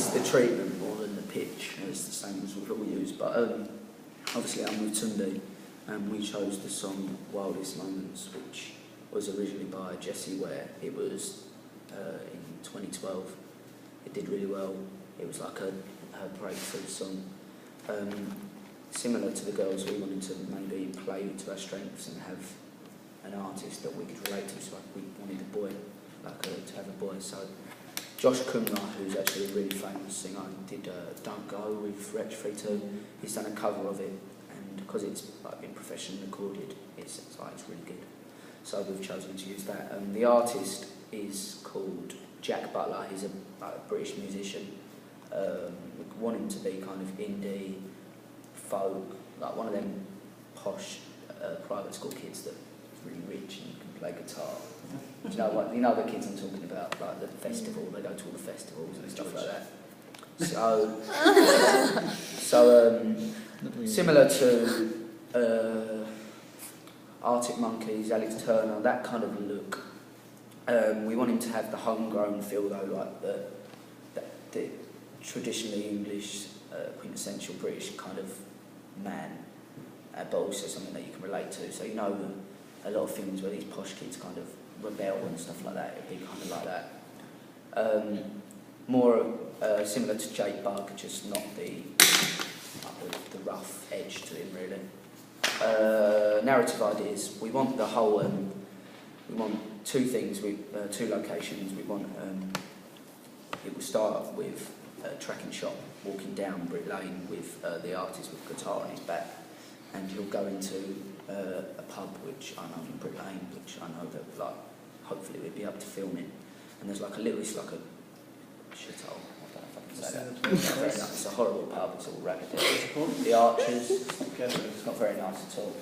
it's the treatment more than the pitch. It's the same as we've all used, but obviously I'm with Tunde, and we chose the song Wildest Moments, which was originally by Jessie Ware. It was in 2012. It did really well. It was like her breakthrough song. Similar to the girls, we wanted to maybe play to our strengths and have an artist that we could relate to, so we wanted a boy, to have a boy. So Josh Kumler, who's actually a really famous singer, did Don't Go with Wretch 3-2. He's done a cover of it, and because it's been professionally recorded, it's really good. So we've chosen to use that. The artist is called Jack Butler. He's a British musician. We want him to be kind of indie, folk, like one of them posh private school kids that's really rich and can play guitar. Do you know what? You know the kids I'm talking about, like the festival. They go to all the festivals and stuff like that. So similar to Arctic Monkeys, Alex Turner, that kind of look. We want him to have the homegrown feel though, like the traditionally English, quintessential British kind of man, but also something that you can relate to. So you know, a lot of films where these posh kids kind of rebel and stuff like that, it'd be kind of like that. More similar to Jake Bugg, just not the rough edge to him really. Narrative ideas. We want the whole. We want two things. Two locations. We want. It will start with a tracking shot, walking down Brick Lane with the artist with guitar on his back, and he'll go into a pub which I know in Brick Lane, which I know that hopefully we'd be able to film it. And there's it's like a shithole. I don't know if I can say that. It's a horrible pub. It's all ragged. The Archers. It's not very nice at all.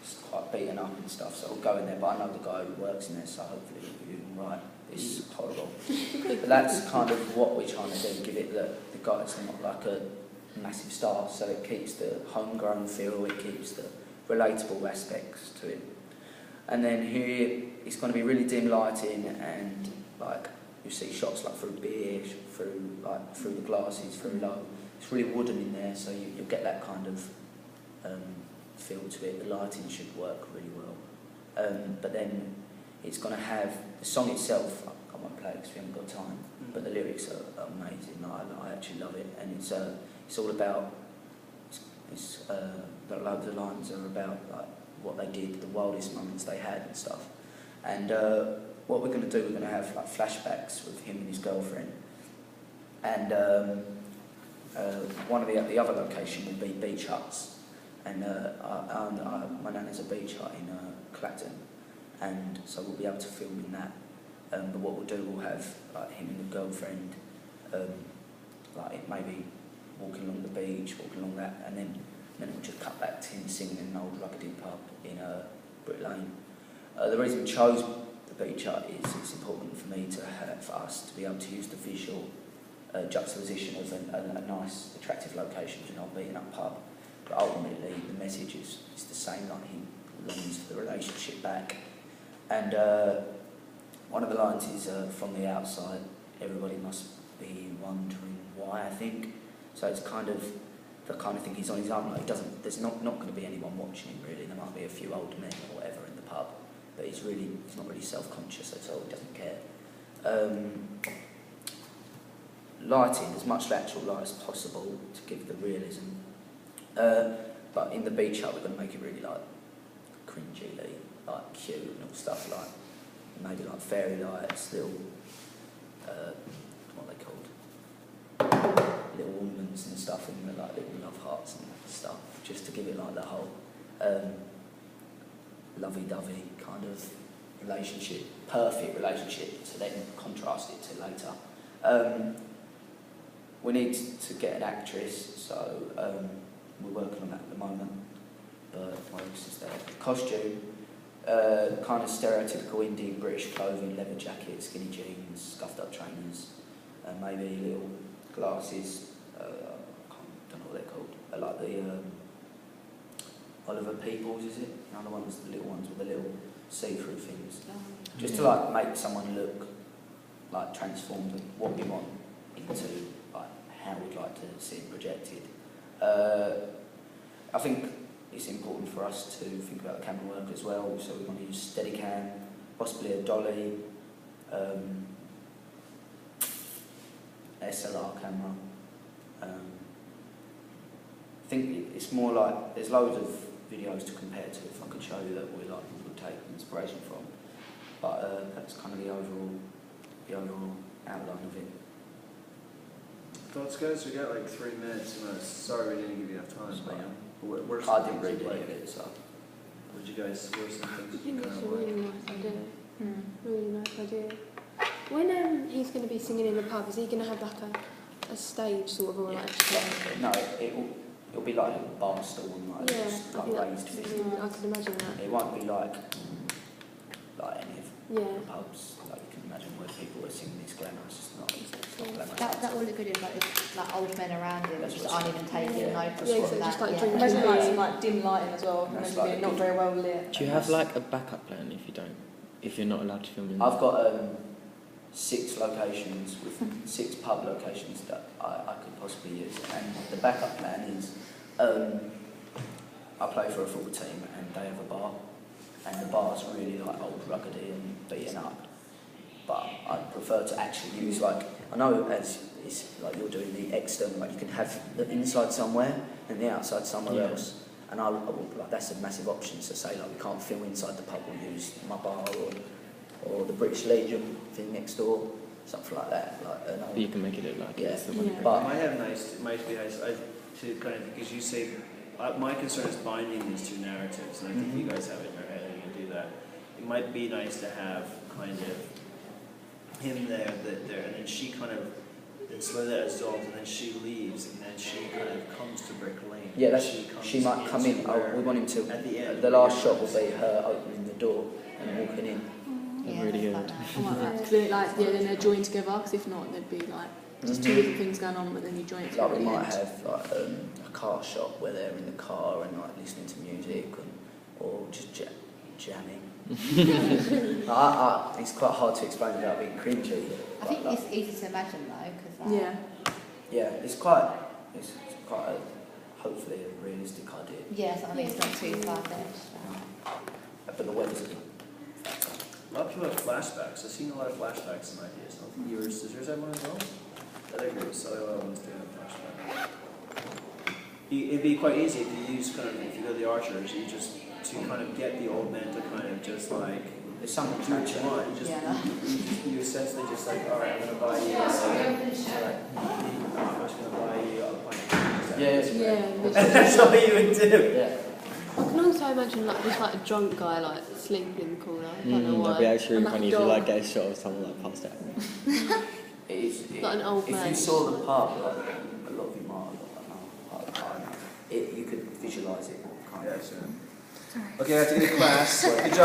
It's quite beaten up and stuff. So we'll go in there. But I know the guy who works in there, so hopefully he'll be all right. It's horrible. But that's kind of what we're trying to do. Give it the guy's not like a massive star, so it keeps the homegrown feel. It keeps the relatable aspects to it. And then here it's going to be really dim lighting, and you see shots through beer, through the glasses, through low. It's really wooden in there, so you'll get that kind of feel to it. The lighting should work really well. But then it's going to have the song itself. I won't play it because we haven't got time. But the lyrics are amazing. I actually love it, and it's all about. The lines are about what they did, the wildest moments they had and stuff. And what we're going to do, we're going to have flashbacks with him and his girlfriend. And one of the other location will be beach huts. And my nan has a beach hut in Clacton, and so we'll be able to film in that. But what we'll do, we'll have him and the girlfriend, maybe walking along the beach, walking along that, and then we'll just cut back to him singing in an old rugged pub in Brick Lane. The reason we chose the beach hut is it's important for me for us to be able to use the visual juxtaposition of a nice, attractive location to not beaten up pub. But ultimately, the message is the same, like he longs for the relationship back. And one of the lines is, from the outside, everybody must be wondering why, I think. So it's kind of the kind of thing he's on his own. There's not going to be anyone watching him really. There might be a few old men or whatever in the pub, but he's not really self-conscious at all. He doesn't care. Lighting, as much natural light as possible to give the realism. But in the beach hut, we're going to make it really cringy, cute and all stuff maybe fairy lights, little what are they called? Little ornaments and stuff, and little love hearts and stuff, just to give it the whole lovey-dovey kind of relationship, perfect relationship, to then contrast it to later. We need to get an actress, so we're working on that at the moment. But what else is there? Costume, kind of stereotypical Indian British clothing, leather jacket, skinny jeans, scuffed up trainers, maybe little glasses. I don't know what they're called. Like the Oliver Peoples, is it? You know, the ones, the little ones with the little see-through things. Just to make someone look transformed, and what we want into to see it projected. I think it's important for us to think about the camera work as well, so we want to use Steadicam, possibly a dolly, SLR camera. I think it's more like, there's loads of videos to compare to, if I could show you that we'll take inspiration from, but that's kind of the overall outline of it. Thoughts, guys? We got like 3 minutes. Sorry we didn't give you enough time. But I didn't read any of it, so. What did you guys? What were some things I think you it's kind a of really nice idea. Really nice idea. When he's going to be singing in the pub, is he going to have like a stage sort of, or Yeah, like? no, it'll be like a bar stool and like, Yeah, just, I like think raised that's thing. I could imagine that. It won't be like any of Yeah. the pubs, like you can imagine, where people are singing these glamour. It's not glamour. That will look good if like old men around him That's just what aren't even taking yeah. notice Yeah, of so that. just like yeah. drinking. Imagine like some like dim lighting as well, and That's then like being not very well lit. Do you have like a backup plan if you're not allowed to film in? I've got 6 locations with 6 pub locations that I could possibly use, and the backup plan is I play for a football team and they have a bar, and the bar's really like old, ruggedy and beaten up, but I prefer to actually use, like, I know as it's like you're doing the external, like you can have the inside somewhere and the outside somewhere else, and I would, like, that's a massive option to say like we can't film inside the pub, we'll use my bar or the British Legion thing next door, something like that. Like, But you can make it look like it's the one. Yeah. But it might be nice to kind of, because you say, my concern is binding these 2 narratives, and I think you guys have it in your head and you can do that. It might be nice to have kind of him there, and then she kind of, then slowly that dissolves, and then she leaves, and then she kind of comes to Brick Lane. yeah, She might come in. We want him to. At the end, The last shot will be her opening the door and walking in. Yeah, Really that's good. like I like that. Because then, like, yeah, then they're joined together. Because if not, there'd be like just 2 different things going on, but then you join it Like together. we at the might end. have like a car shot where they're in the car and like listening to music or just jamming. It's quite hard to explain without being cringy. I think but, it's easy to imagine though, because Yeah. it's quite a, hopefully a realistic idea. yeah, so I mean it's not too far-fetched. But the weather's good. A lot of people have flashbacks. I've seen a lot of flashbacks in ideas. I think does yours have one as well? I agree. So I always do have a flashback. It'd be quite easy if you use kind of, if you go to the Archers, you just to kind of get the old man to kind of just like There's something do what you want. You just Yeah. you essentially just like, all right, I'm gonna buy you. I'm just gonna buy you a pint. Yeah. That's all you would do. Yeah. I can also imagine like just like a drunk guy like sleeping in the corner. I don't know why. That'd be actually And, really like, funny a if you dog. like get a shot of someone like passed out. It is. Like an old if man. you saw the pub, like a lot of you might have got that now. You could visualise it. Kind of. Yeah, sure. Okay, I have to get a class. Good job.